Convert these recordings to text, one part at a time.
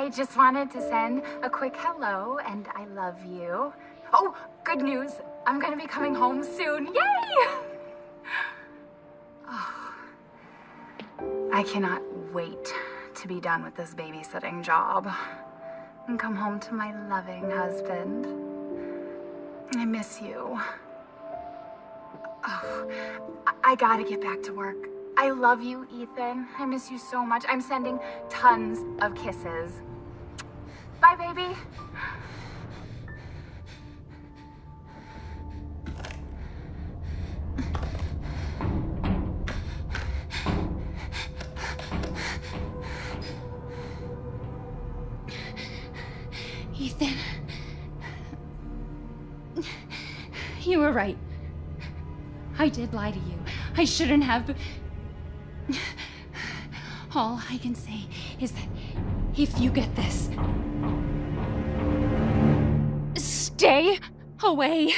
I just wanted to send a quick hello and I love you. Oh, good news. I'm gonna be coming home soon. Yay! Oh, I cannot wait to be done with this babysitting job and come home to my loving husband. I miss you. Oh, I gotta get back to work. I love you, Ethan. I miss you so much. I'm sending tons of kisses. Bye, baby. Ethan. You were right. I did lie to you. I shouldn't have, but all I can say is that if you get this, stay away.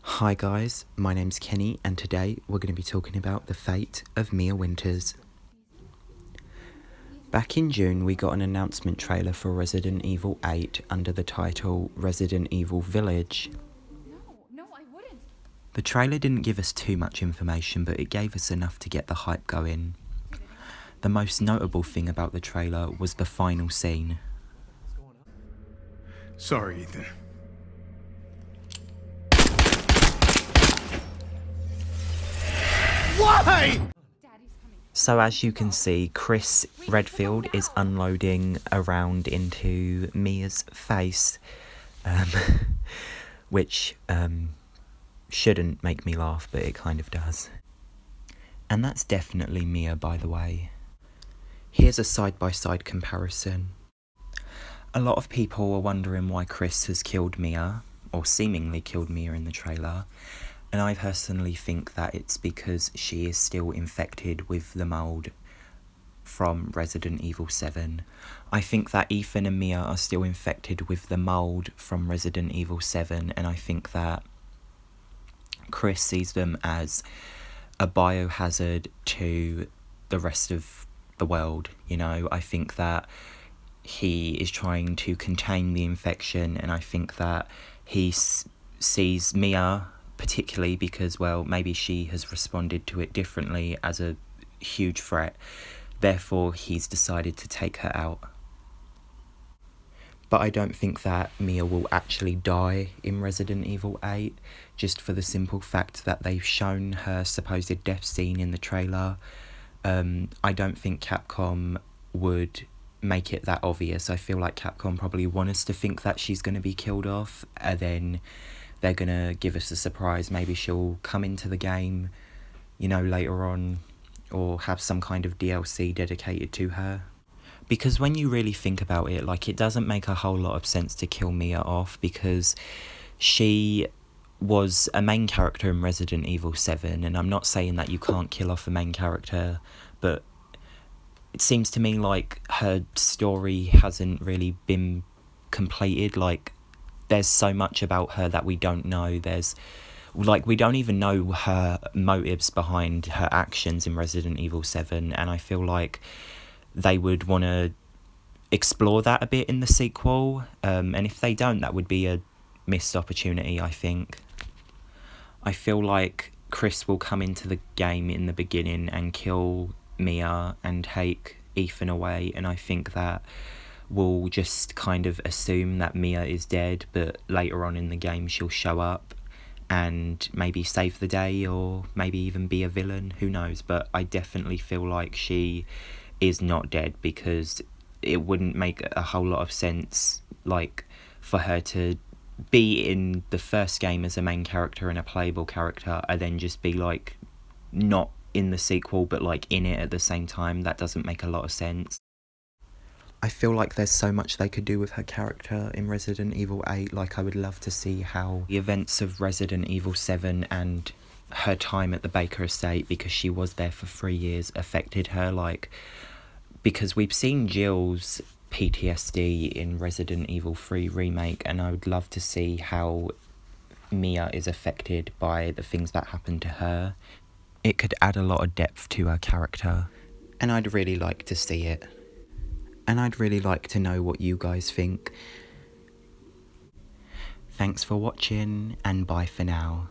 Hi guys, my name's Kenny and today we're going to be talking about the fate of Mia Winters. Back in June we got an announcement trailer for Resident Evil 8 under the title Resident Evil Village. The trailer didn't give us too much information, but it gave us enough to get the hype going. The most notable thing about the trailer was the final scene. Sorry, Ethan. Why? So as you can see, Chris Redfield is unloading a round into Mia's face, which shouldn't make me laugh, but it kind of does. And that's definitely Mia, by the way. Here's a side-by-side comparison. A lot of people are wondering why Chris has killed Mia, or seemingly killed Mia in the trailer, and I personally think that it's because she is still infected with the mould from Resident Evil 7. I think that Ethan and Mia are still infected with the mould from Resident Evil 7, and I think that Chris sees them as a biohazard to the rest of the world, you know. I think that he is trying to contain the infection, and I think that he sees Mia, particularly because, well, maybe she has responded to it differently, as a huge threat. Therefore, he's decided to take her out. But I don't think that Mia will actually die in Resident Evil 8, just for the simple fact that they've shown her supposed death scene in the trailer. I don't think Capcom would make it that obvious. I feel like Capcom probably want us to think that she's going to be killed off, and then they're going to give us a surprise. Maybe she'll come into the game, you know, later on, or have some kind of DLC dedicated to her. Because when you really think about it, like, it doesn't make a whole lot of sense to kill Mia off, because she was a main character in Resident Evil 7, and I'm not saying that you can't kill off a main character, but it seems to me like her story hasn't really been completed. Like, there's so much about her that we don't know. We don't even know her motives behind her actions in Resident Evil 7, and I feel like they would want to explore that a bit in the sequel, and if they don't, that would be a missed opportunity, I think. I feel like Chris will come into the game in the beginning and kill Mia and take Ethan away, and I think that we'll just kind of assume that Mia is dead, but later on in the game she'll show up and maybe save the day, or maybe even be a villain, who knows. But I definitely feel like she is not dead, because it wouldn't make a whole lot of sense, like, for her to be in the first game as a main character and a playable character, and then just be, like, not in the sequel but, like, in it at the same time. That doesn't make a lot of sense. I feel like there's so much they could do with her character in Resident Evil 8. Like, I would love to see how the events of Resident Evil 7 and her time at the Baker estate, because she was there for 3 years, affected her. Like, because we've seen Jill's PTSD in Resident Evil 3 Remake, and I would love to see how Mia is affected by the things that happened to her. It could add a lot of depth to her character, and I'd really like to see it. and I'd really like to know what you guys think. Thanks for watching, and bye for now.